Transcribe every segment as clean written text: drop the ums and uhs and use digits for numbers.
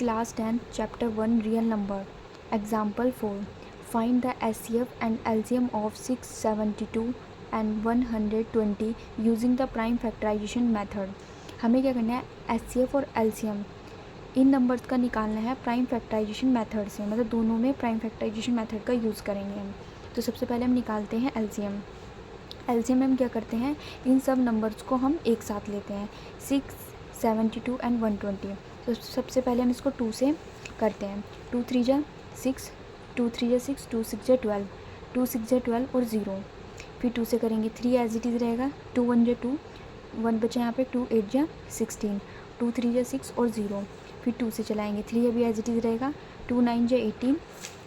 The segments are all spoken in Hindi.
Class 10 Chapter 1 Real Number. Example 4. Find the SCF and LCM of 672 and 120 using the prime factorization method. हमें क्या करना है, SCF और LCM इन नंबर्स का निकालना है प्राइम फैक्टराइजेशन मेथड से, मतलब दोनों में प्राइम फैक्टराइजेशन मेथड का यूज़ करेंगे हम। तो सबसे पहले हम निकालते हैं LCM। LCM में हम क्या करते हैं, इन सब नंबर्स को हम एक साथ लेते हैं, 672 एंड 120। तो सबसे पहले हम इसको 2 से करते हैं। 2 3 जा 6, 2 3 जा 6, 2 6 जा 12, 2 6 जा 12 और 0। फिर 2 से करेंगे, 3 एज इट इज़ रहेगा, 2 1 जा 2, 1 बचा यहाँ पे, 2 8 जा 16, 2 3 जा 6 और 0। फिर 2 से चलाएंगे, 3 अभी एज इट इज़ रहेगा, 2 9 जा 18,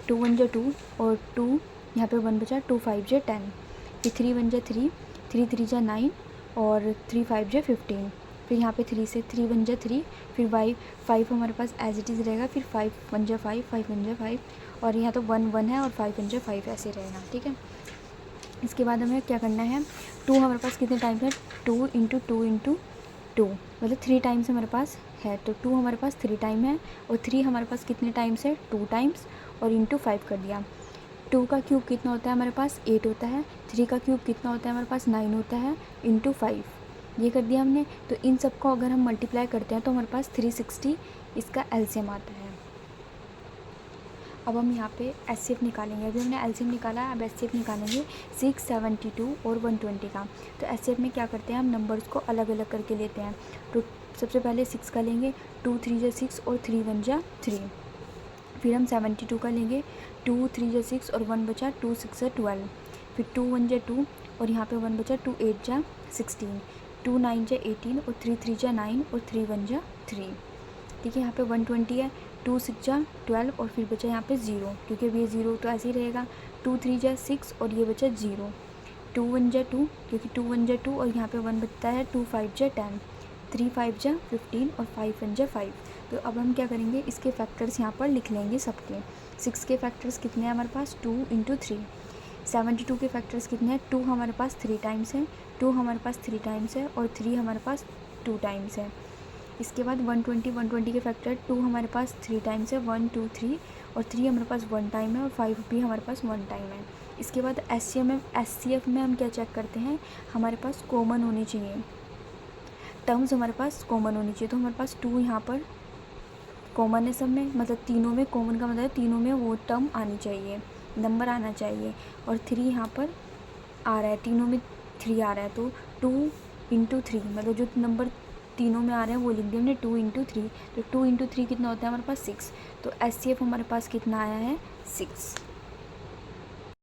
2 1 जा 2 और 2 यहाँ पे 1 बचा, 2 5 जा 10। फिर 3 1 जा 3, 3 3 जा 9 और 3 5 जा 15। फिर यहाँ पे 3 से 3 1 जा 3, फिर 5 हमारे पास एज इट इज़ रहेगा, फिर 5 1 जा 5, 5 1 जा 5 और यहाँ तो 1 1 है और 5 1 जा 5 ऐसे रहेगा, ठीक है। इसके बाद हमें क्या करना है, 2 हमारे पास कितने टाइम है, 2 इंटू 2 इंटू 2, मतलब 3 टाइम्स हमारे पास है। तो 2 हमारे पास 3 टाइम है और 3 हमारे पास कितने टाइम्स है, 2 टाइम्स और इंटू 5 कर दिया। 2 का क्यूब कितना होता है हमारे पास, 8 होता है। 3 का क्यूब कितना होता है हमारे पास, 9 होता है, इंटू 5 ये कर दिया हमने। तो इन सब को अगर हम मल्टीप्लाई करते हैं तो हमारे पास 360 इसका एलसीएम आता है। अब हम यहाँ पे एचसीएफ निकालेंगे। अभी हमने एलसीएम निकाला, अब एचसीएफ निकालेंगे 672 और 120 का। तो एचसीएफ में क्या करते हैं, हम नंबर्स को अलग अलग करके लेते हैं। तो सबसे पहले 6 का लेंगे, 2 3 जा 6 और 3 1 जा 3। फिर हम 72 का लेंगे, 2 3 जा 6 और 1 बचा, 2 6 जा 12। फिर 2 1 जा 2 और यहाँ पे 1 बचा, 2 8 जा 16, 2 9 जा 18 और 3 3 जा 9 और 3 1 जा 3। ठीक है, यहाँ पे 120 है, 2 6 जा 12 और फिर बचा यहाँ पे 0, क्योंकि अब ये 0 तो ऐसे ही रहेगा। 2 3 जा 6 और ये बचा 0, 2 1 जा 2 क्योंकि 2 1 जा 2 और यहाँ पे 1 बचता है, 2 5 जा 10, 3 5 जा 15 और 5 1 जा 5। तो अब हम क्या करेंगे, इसके फैक्टर्स यहाँ पर लिख लेंगे सबके। 6 के फैक्टर्स कितने हैं हमारे पास, 2 इंटू 3। 72 के फैक्टर्स कितने हैं, 2 हमारे पास 3 टाइम्स है, 2 हमारे पास 3 टाइम्स है और 3 हमारे पास 2 टाइम्स है। इसके बाद 120 के फैक्टर 2 हमारे पास 3 टाइम्स है, 1 2 3 और 3 हमारे पास 1 टाइम है और 5 भी हमारे पास 1 टाइम है। इसके बाद एचसीएफ में हम क्या चेक करते हैं, हमारे पास कॉमन होनी चाहिए, टर्म्स हमारे पास कॉमन होनी चाहिए। तो हमारे पास 2 यहाँ पर कॉमन है सब में, मतलब तीनों में कॉमन का मतलब है तीनों में वो टर्म आनी चाहिए, नंबर आना चाहिए। और 3 यहाँ पर आ रहा है, तीनों में 3 आ रहा है, तो 2 इंटू 3 मतलब जो नंबर तीनों में आ रहे हैं वो लिख दिया हमने 2 इंटू 3। तो 2 इंटू 3 कितना होता है हमारे पास 6। तो एचसीएफ हमारे पास कितना आया है, 6।